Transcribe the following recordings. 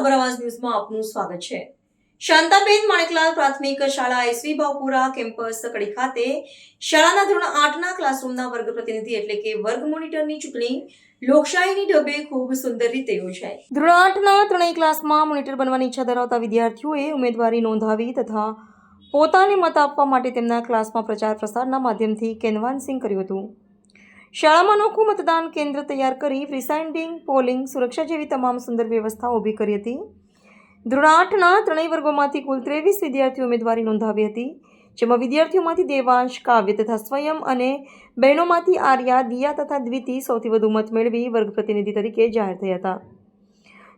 ખબર આવાજ ન્યૂઝમાં આપનું સ્વાગત છે। શાંતાબેન માણેકલાલ પ્રાથમિક શાળા એસવી ભાવપુરા કેમ્પસ કડી ખાતે શાળાના ધોરણ 8ના ક્લાસરૂમના વર્ગ પ્રતિનિધિ એટલે કે વર્ગ મોનિટરની ચૂંટણી લોકશાહીની ઢબે ખૂબ સુંદર રીતે યોજાઈ। ધોરણ 8ના ત્રણેય ક્લાસમાં મોનિટર બનવાની ઈચ્છા ધરાવતા વિદ્યાર્થીઓએ ઉમેદવારી નોંધાવી તથા પોતાને મત આપવા માટે તેમના ક્લાસમાં પ્રચાર પ્રસારના માધ્યમથી કેનવાસિંગ કર્યું હતું। શાળામાં અનોખું મતદાન કેન્દ્ર તૈયાર કરી પ્રિસાઇડિંગ, પોલિંગ, સુરક્ષા જેવી તમામ સુંદર વ્યવસ્થાઓ ઊભી કરી હતી। ધોરણ 8ના ત્રણેય વર્ગોમાંથી કુલ 23 વિદ્યાર્થીઓ ઉમેદવારી નોંધાવી હતી, જેમાં વિદ્યાર્થીઓમાંથી દેવાંશ, કાવ્ય તથા સ્વયં અને બહેનોમાંથી આર્યા, દિયા તથા દ્વિતિ સૌથી વધુ મત મેળવી વર્ગ પ્રતિનિધિ તરીકે જાહેર થયા હતા।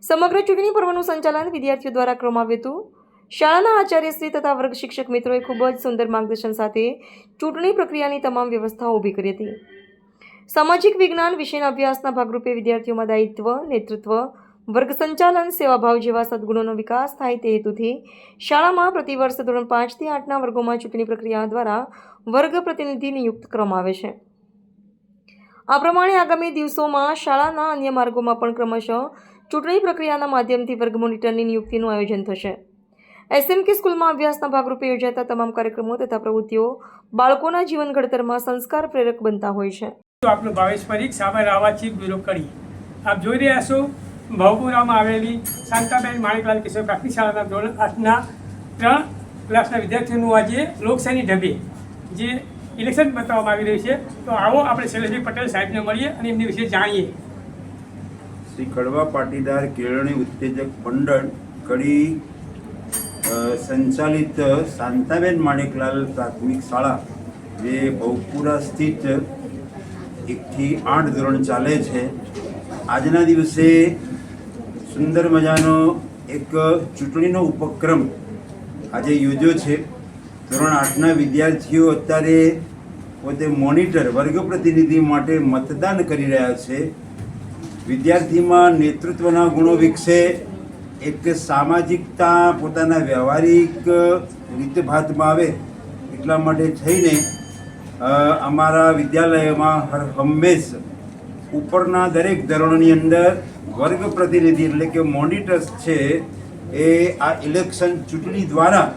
સમગ્ર ચૂંટણી પર્વનું સંચાલન વિદ્યાર્થીઓ દ્વારા કરવામાં આવ્યું હતું। શાળાના આચાર્યશ્રી તથા વર્ગ શિક્ષક મિત્રોએ ખૂબ જ સુંદર માર્ગદર્શન સાથે ચૂંટણી પ્રક્રિયાની તમામ વ્યવસ્થાઓ ઊભી કરી હતી। સામાજિક વિજ્ઞાન વિષયના અભ્યાસના ભાગરૂપે વિદ્યાર્થીઓમાં દાયિત્વ, નેતૃત્વ, વર્ગ સંચાલન, સેવાભાવ જેવા સદગુણોનો વિકાસ થાય તે હેતુથી શાળામાં પ્રતિવર્ષ ધોરણ 5 થી 8ના વર્ગોમાં ચૂંટણી પ્રક્રિયા દ્વારા વર્ગ પ્રતિનિધિ નિયુક્ત કરવામાં આવે છે। આ પ્રમાણે આગામી દિવસોમાં શાળાના અન્ય માર્ગોમાં પણ ક્રમશઃ ચૂંટણી પ્રક્રિયાના માધ્યમથી વર્ગ મોનિટરની નિયુક્તિનું આયોજન થશે। એસએમકે સ્કૂલમાં અભ્યાસના ભાગરૂપે યોજાતા તમામ કાર્યક્રમો તથા પ્રવૃત્તિઓ બાળકોના જીવન ઘડતરમાં સંસ્કાર પ્રેરક બનતા હોય છે। તો આપનું ભાવેશ પરીખ સાબર આવા ચીફ બ્યુરો કડી આપ જોઈ રહ્યા છો ભાવપુરામાં આવેલી શાંતાબેન માણેકલાલ કિશોર પ્રાથમિક શાળાના ધોરણ 8ના 3 ક્લાસના વિદ્યાર્થીઓનું આજે લોકશાહીની ઢબે જે ઇલેક્શન બતાવવામાં આવી રહ્યું છે। તો આવો આપણે શૈલેષભાઈ પટેલ સાહેબને મળીએ અને એમની વિશે જાણીએ। શ્રી કડવા પાટીદાર કેળવણી ઉત્તેજક મંડળ કડી સંચાલિત શાંતાબેન માણેકલાલ પ્રાથમિક શાળા જે ભાવપુરા સ્થિત 1 થી 8 ધોરણ ચાલે છે, આજના દિવસે સુંદર મજાનો એક ચૂંટણીનો ઉપક્રમ આજે યોજ્યો છે। ધોરણ 8ના વિદ્યાર્થીઓ અત્યારે પોતે મોનિટર વર્ગ પ્રતિનિધિ માટે મતદાન કરી રહ્યા છે। વિદ્યાર્થીમાં નેતૃત્વના ગુણો વિકસે, એક સામાજિકતા પોતાના વ્યવહારિક રીતભાતમાં આવે એટલા માટે થઈને અમારા વિદ્યાલયમાં હંમેશ ઉપરના દરેક ધોરણોની અંદર વર્ગ પ્રતિનિધિ એટલે કે મોનિટર્સ છે એ આ ઇલેક્શન ચૂંટણી દ્વારા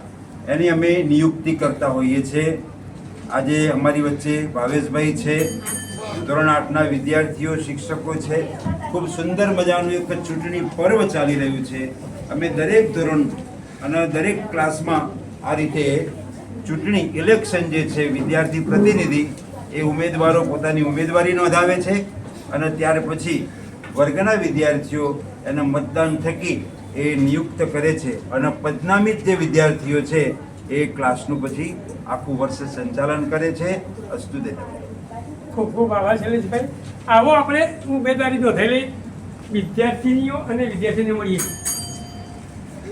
એની અમે નિયુક્તિ કરતા હોઈએ છીએ। આજે અમારી વચ્ચે ભાવેશભાઈ છે, ધોરણ 8ના વિદ્યાર્થીઓ, શિક્ષકો છે। ખૂબ સુંદર મજાનું એક ચૂંટણી પર્વ ચાલી રહ્યું છે। અમે દરેક ધોરણ અને દરેક ક્લાસમાં આ રીતે ચૂંટણી ઇલેક્શન જે છે વિદ્યાર્થી પ્રતિનિધિ એ ઉમેદવારો પોતાની ઉમેદવારી નોંધાવે છે અને ત્યાર પછી વર્ગના વિદ્યાર્થીઓ એના મતદાન થકી એ નિયુક્ત કરે છે અને પદનામિત જે વિદ્યાર્થીઓ છે એ ક્લાસનું પછી આખું વર્ષ સંચાલન કરે છે। અસ્તુ દે ખૂબ ખૂબ આભાર શૈલેષભાઈ। આવો આપણે ઉમેદવારી નોંધાયેલી વિદ્યાર્થીનીઓ અને વિદ્યાર્થીને મળીએ।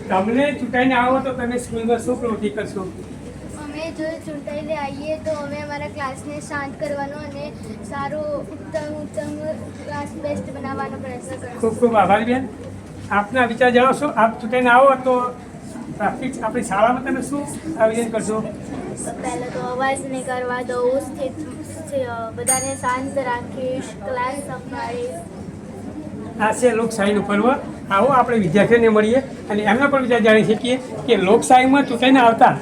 તમને ચૂંટાઈને આવો તો તમે સ્કૂલમાં શું પ્રવૃત્તિ કરશો? અમે જો ચૂંટાઈને આવીએ તો અમે અમારા ક્લાસને શાંત કરવાનો અને સારો ઉત્તમ ક્લાસ બેસ્ટ બનાવવાનો પ્રયત્ન કરશું। ખૂબ ખૂબ આભાર બેન। આપના વિચાર જણાવશો? આપ ચૂંટાઈને આવો તો પ્રાથમિક આપણી શાળામાં તમે શું આયોજન કરશો? પહેલાં તો અવાજ નહીં કરવા દઉં, બધાને શાંત રાખીશ, ક્લાસ સંભાળીશ। આ છે લોકશાહીનું પર્વ। આવો આપણે વિદ્યાર્થીઓને મળીએ અને એમના પણ વિચાર જાણી શકીએ કે લોકશાહીમાં ચૂંટાઈને આવતા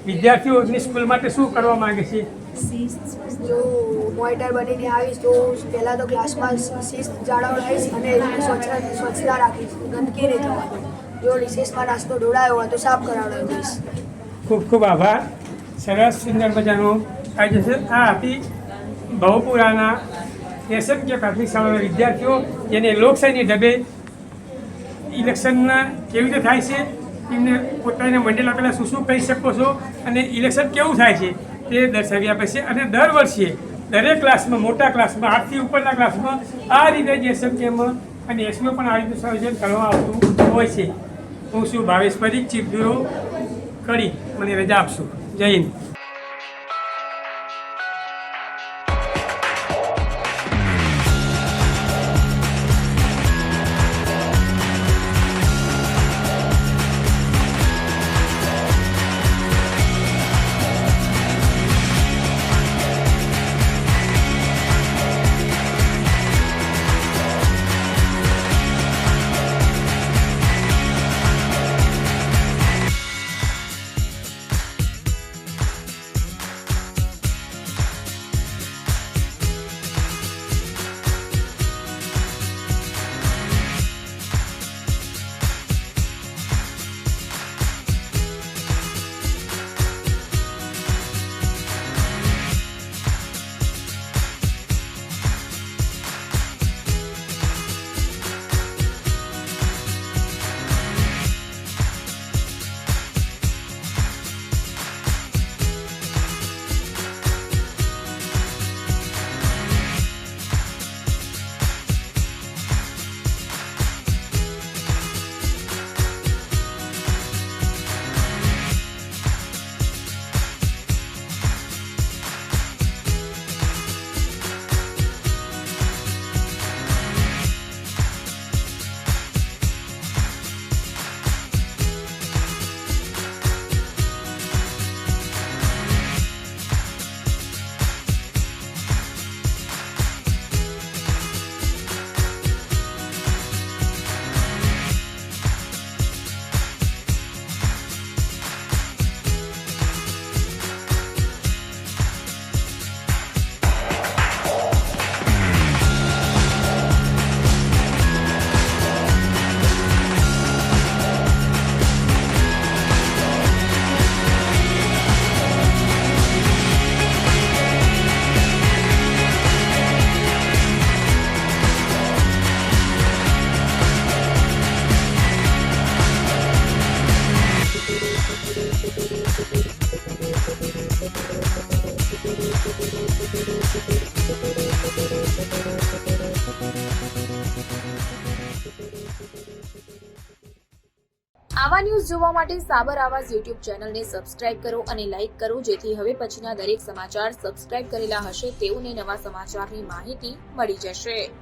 વિદ્યાર્થીઓની સ્કૂલ માટે શું કરવા માંગે છે। જો મોનિટર બનીને આવીશ તો પહેલાં તો ક્લાસમાં શિસ્ત જાળવીશ અને સ્વચ્છતા રાખીશ, ગંદકી નહીં થવા દઉં। જો રિસેસમાં નાસ્તો ઢોળાયો હોય તો સાફ કરાવડાવીશ। ખૂબ ખૂબ આભાર। સરસ સુંદર મજાનું આજે છે। આ હતી ભાવપુરાના એસએમકે પ્રાથમિક શાળાના વિદ્યાર્થીઓ જેને લોકશાહીની ઢબે ઇલેક્શનના કેવી રીતે થાય છે, એમને પોતાના મંડળ આપેલા શું કહી શકો છો અને ઇલેક્શન કેવું થાય છે તે દર્શાવી આપે છે। અને દર વર્ષે દરેક ક્લાસમાં, મોટા ક્લાસમાં, 8 થી ઉપરના ક્લાસમાં આ રીતે જ એસએમકેમાં અને એસમાં પણ આ રીતનું આયોજન કરવામાં આવતું હોય છે। હું છું ભાવેશ પરીખ, ચીફ બ્યુરો કડી। મને રજા આપશો। જય હિન્દ। આવા ન્યૂઝ જોવા માટે સાબર આવાઝ યુટ્યુબ ચેનલને સબસ્ક્રાઇબ કરો અને લાઇક કરો, જેથી હવે પછીના દરેક સમાચાર સબસ્ક્રાઇબ કરેલા હશે તેઓને નવા સમાચારની માહિતી મળી જશે.